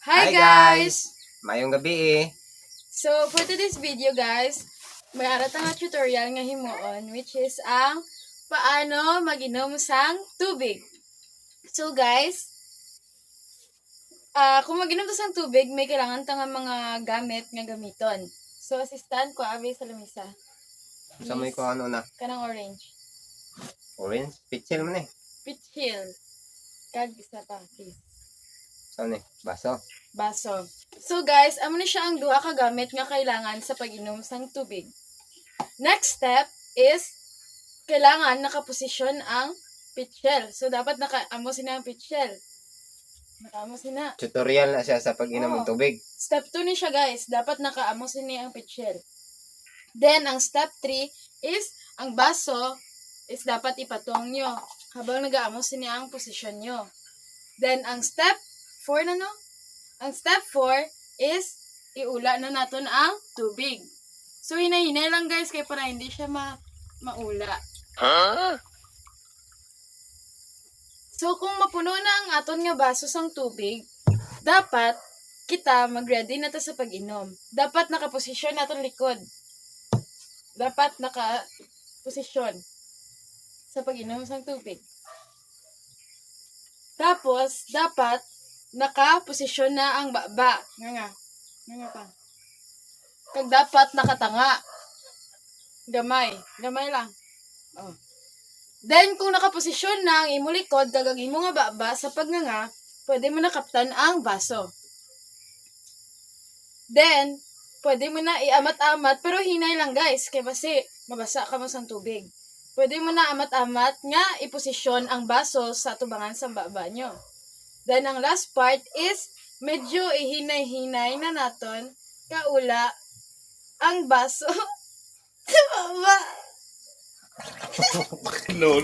Hi guys! Mayong gabi eh. So, for today's video guys, may arat nga tutorial nga himuon which is ang paano mag-inom sang tubig. So guys, kung mag-inom ta sang tubig, may kailangan ta nga mga gamit nga gamiton. So, assistant ko, abi sa lamisa. Sa may ko ano na. Kanang orange. Orange. Pitchel man eh. Pitchill. Kag isa pa, please. Saan eh? Baso. Baso. So guys, amo ni siya ang duha ka gamit nga kailangan sa pag-inom sang tubig. Next step is kailangan nakaposisyon ang pitchel. So dapat nakaamo sina ang pitchel. Nakaamo sina. Tutorial na siya sa pag-inom ng tubig. Step 2 ni siya guys, dapat nakaamo sina ang pitchel. Then ang step 3 is ang baso is dapat ipatong nyo habang nag-aamo sina ang posisyon nyo. Then ang step 4 na no? Ang step 4 is iula na naton ang tubig. So, hinay-hinay lang guys kaya para hindi siya maula. Huh? So, kung mapuno na ang aton nga baso sang tubig, dapat kita mag-ready na ta sa pag-inom. Dapat nakaposisyon naton likod. Dapat nakaposisyon sa pag-inom sang tubig. Tapos, dapat nakaposisyon na ang baba. Nga pa. Kag dapat nakatanga. Gamay lang. Oh. Then, kung nakaposisyon na ang imo likod, kag imo nga baba, sa pagnganga, pwede mo nakaptan ang baso. Then, pwede mo na iamat-amat, pero hinay lang guys, kaya basi, mabasa ka mo sa tubig. Pwede mo na amat-amat nga iposisyon ang baso sa tubangan sa baba nyo. Then, ang last part is, medyo ihinay-hinay na naton, kaula, ang baso sa baba. No.